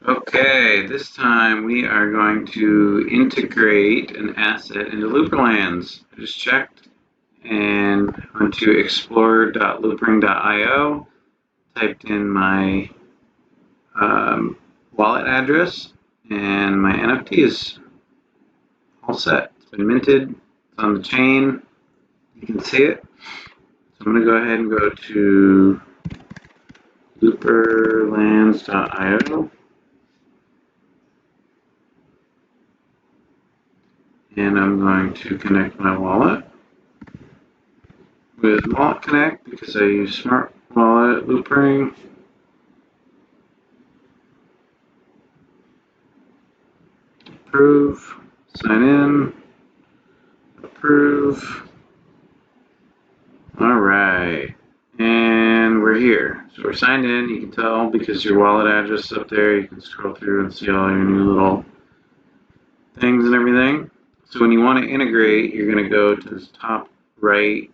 Okay, this time we are going to integrate an asset into Looperlands. I just checked and went to explore.loopring.io, typed in my wallet address, and my NFT is all set. It's been minted, it's on the chain, you can see it. So I'm going to go ahead and go to looperlands.io. And I'm going to connect my wallet with Wallet Connect because I use Smart Wallet Loopring. Approve, sign in, approve. All right, and we're here. So we're signed in. You can tell because your wallet address is up there. You can scroll through and see all your new little things and everything. So when you want to integrate, you're going to go to this top right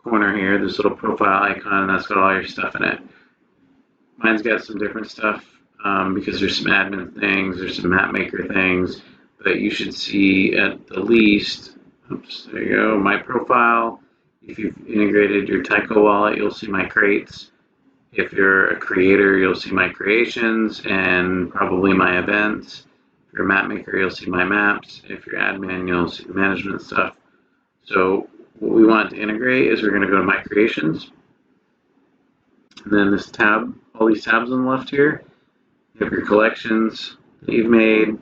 corner here, this little profile icon, and that's got all your stuff in it. Mine's got some different stuff because there's some admin things, there's some map maker things, but you should see at the least, oops, there you go, my profile. If you've integrated your Tyco wallet, you'll see my crates. If you're a creator, you'll see my creations and probably my events. If you're a map maker, you'll see my maps. If you're admin, you'll see the management stuff. So what we want to integrate is we're going to go to my creations. And then this tab, all these tabs on the left here, you have your collections that you've made,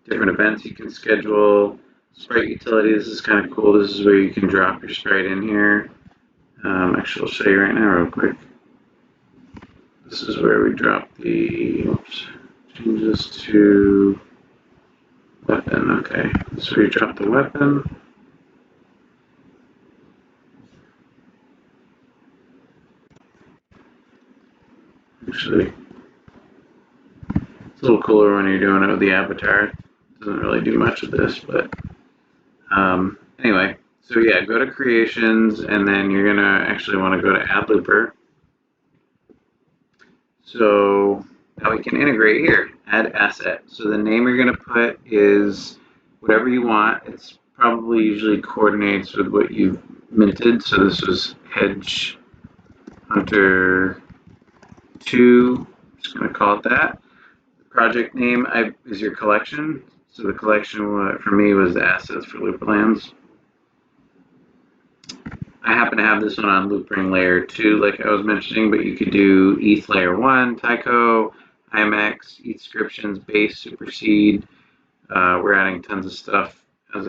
different events you can schedule, sprite utility. This is kind of cool. This is where you can drop your sprite in here. Actually, I'll show you right now real quick. This is where we drop the, oops, change this to weapon. Okay, this is where you drop the weapon. Actually, it's a little cooler when you're doing it with the avatar. It doesn't really do much of this, but anyway, so yeah, go to creations, and then you're gonna actually want to go to add looper. So now we can integrate here, add asset. So the name you're gonna put is whatever you want. It's probably usually coordinates with what you've minted. So this was Hedge Hunter 2. I'm just gonna call it that. The project name is your collection. So the collection for me was the assets for Looperlands. I happen to have this one on Loopring Layer 2, like I was mentioning, but you could do ETH Layer 1, Tyco, IMX, ETH Inscriptions, Base, Superseed. We're adding tons of stuff as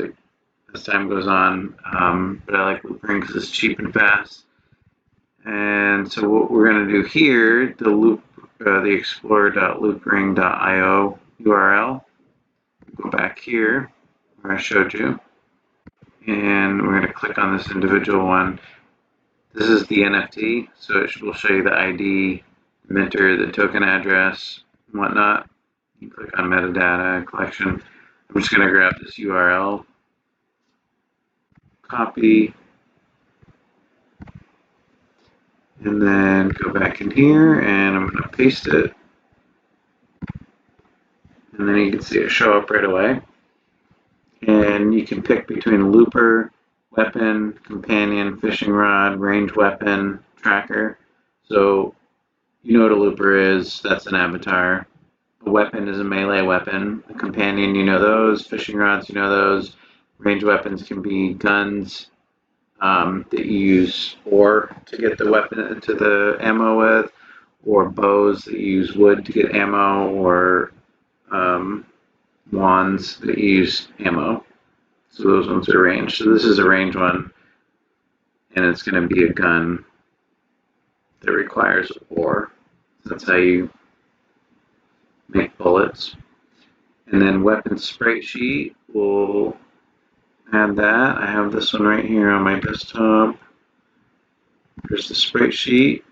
time goes on, but I like Loopring because it's cheap and fast. And so what we're going to do here, the explorer.loopring.io URL, go back here where I showed you, and we're going to click on this individual one. This is the NFT, so it will show you the ID, minter, the token address, and whatnot. You click on metadata, collection. I'm just going to grab this URL, copy, and then go back in here, and I'm going to paste it. And then you can see it show up right away. And you can pick between looper, weapon, companion, fishing rod, range weapon, tracker. So you know what a looper is, that's an avatar. A weapon is a melee weapon. A companion, you know those. Fishing rods, you know those. Range weapons can be guns that you use ore to get the weapon into the ammo with, or bows that you use wood to get ammo, or wands that you use ammo. So those ones are ranged. So this is a range one, and it's going to be a gun that requires ore. That's how you make bullets. And then weapon sprite sheet, we'll add that. I have this one right here on my desktop. Here's the sprite sheet.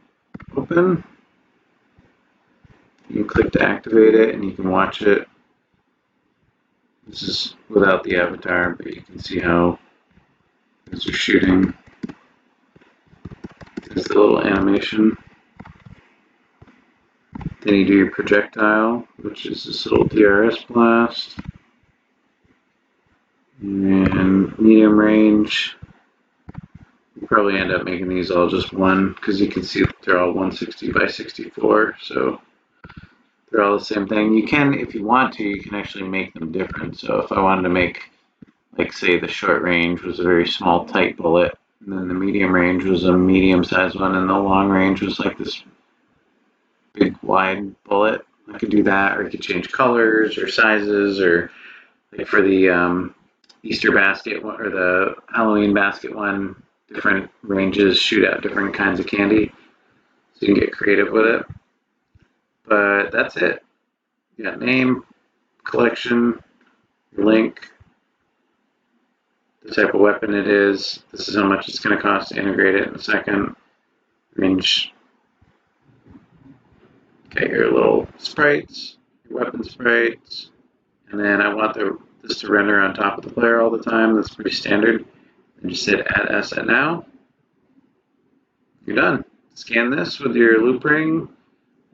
Open. You can click to activate it, and you can watch it. This is without the avatar, but you can see how as you're shooting. There's the little animation. Then you do your projectile, which is this little DRS blast. And medium range. You probably end up making these all just one, because you can see they're all 160 by 64, so they're all the same thing. You can, if you want to, you can actually make them different. So if I wanted to make, like, say the short range was a very small, tight bullet, and then the medium range was a medium-sized one, and the long range was like this big, wide bullet, I could do that, or you could change colors or sizes, or like for the Easter basket one, or the Halloween basket one, different ranges shoot out different kinds of candy, so you can get creative with it. But that's it. You got name, collection, link, the type of weapon it is. This is how much it's going to cost to integrate it in a second. Range. Okay, your little sprites, your weapon sprites, and then I want this to render on top of the player all the time. That's pretty standard. And just hit add asset now. You're done. Scan this with your Loopring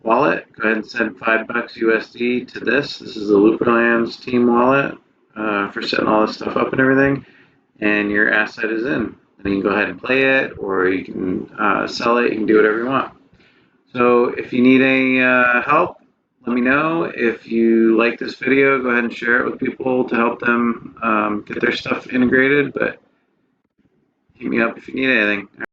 wallet. Go ahead and send $5 USD to this. This is the Looperland's team wallet for setting all this stuff up and everything. And your asset is in. And you can go ahead and play it, or you can sell it. You can do whatever you want. So if you need any help, let me know. If you like this video, go ahead and share it with people to help them get their stuff integrated. But hit me up if you need anything.